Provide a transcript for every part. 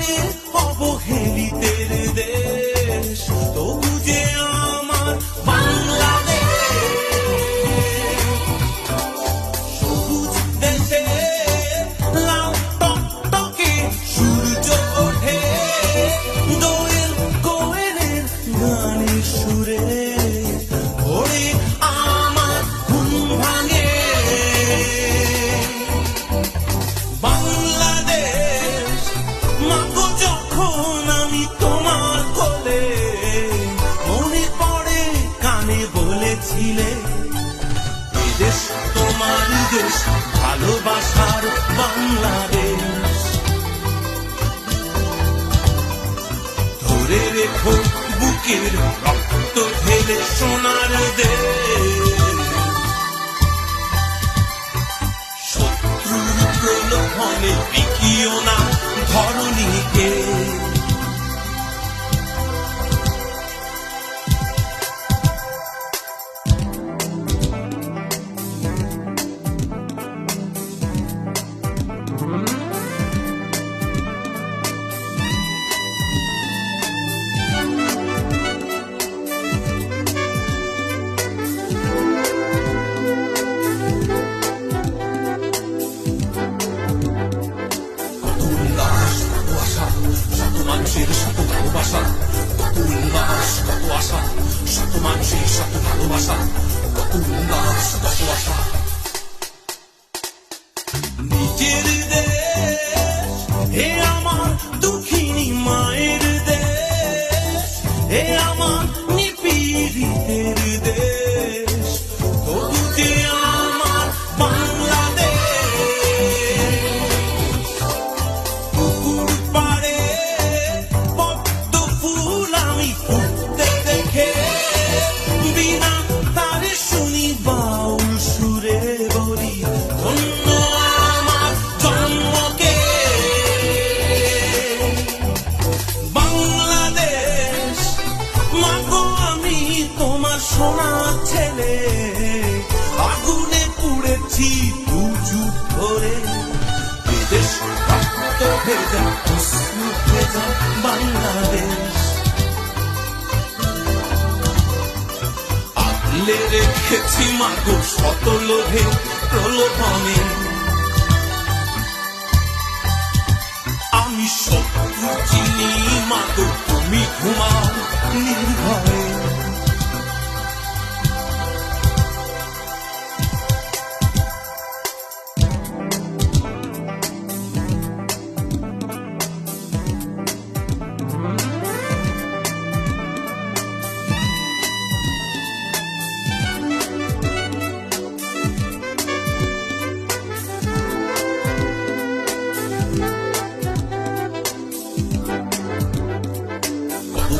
পারে অবহেলিতের দেশ, তবু যে আমার বাংলাদেশ। সবুজ দেশে লাল টকটকে সূর্য ওঠে, দোয়েল কোয়েলের গানের সুরে ভোরে আমার ঘুম ভাঙে। বাংলাদেশ মাগো, যখন আমি তোমার কোলে, মনে পড়ে কানে বলেছিলে এদেশ তোমার দেশ, ভালোবাসার বাংলাদেশ। ধরে রেখো বুকের রক্ত ঢেলে সোনার দেশ। শত্রুর প্রলোভনে বিকিও না ধরণীকে, মানুষের শত ভালোবাসা, কত উল্লাস, কত আশা, শত মানুষের শত ভালোবাসা, কত উল্লাস, কত আশা। নিজের দেশ, হে আমার দুঃখিনী মায়ের দেশ, হে আমার নিপীড়িতের দেশ, তবু যে আমার বাংলাদেশ। পুকুর পাড়ে পদ্ম ফুল আমি ফুটতে দেখে, বিনা তারে শুনি বাউল সুরে বলি ধন্য আমার জন্মকে। বাংলাদেশ মাগো, আমি তোমার সোনা ছেলে, আগুনে পুড়েছি দুযুগ ধরে। বিদেশ রক্ত ভেজা, অশ্রু ভেজা বাংলাদেশ। আগলে রেখেছি মাগো শত লোভে প্রলোভনে, আমি শত্রু চিনি মাগো, তুমি ঘুমাও নির্ভয়ে।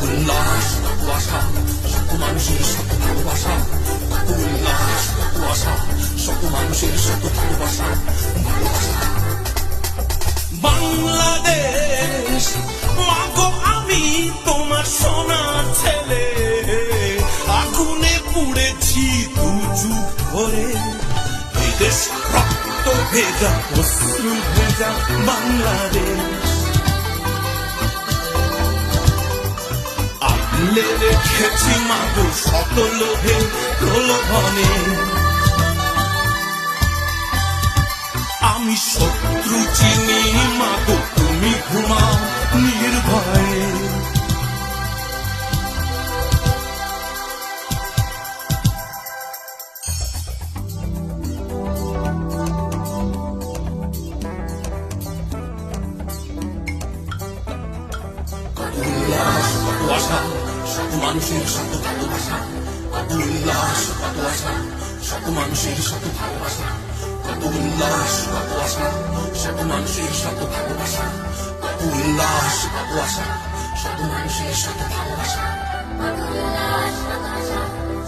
উল্লাস, কত আশা, শত মানুষের শত ভালোবাসা, কত উল্লাস, কত আশা, শত মানুষের শত ভালোবাসা, ভালোবাসা। বাংলাদেশ মাগো, আমি তোমার সোনার ছেলে, আগুনে পুড়েছি দুযুগ ধরে। বিদেশ রক্ত ভেজা, অশ্রু ভেজা বাংলাদেশ। আগলে রেখেছি মাগো শত লোভে প্রলোভনে, আমি শত্রু চিনি মাগো, তুমি ঘুমাও নির্ভয়ে। উল্লাস, কত আশা, শত মানুষের শত ভালোবাসা, কত উল্লাস, কত আশা, শত মানুষের শত ভালোবাসা, কত উল্লাস, কত আশা, শত মানুষের শত ভালোবাসা, কত উল্লাস, কত আশা, শত মানুষের শত ভালোবাসা, কত উল্লাস, কত আশা,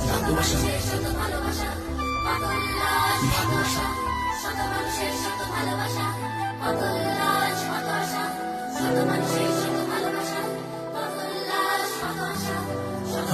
ভালোবাসা, শত ভালোবাসা, কত উল্লাস, ভালোবাসা, শত মানুষের শত ভালোবাসা, কত উল্লাস, কত আশা, শত মানুষের শত ভালোবাসা, কত উল্লাস, কত আশা, শত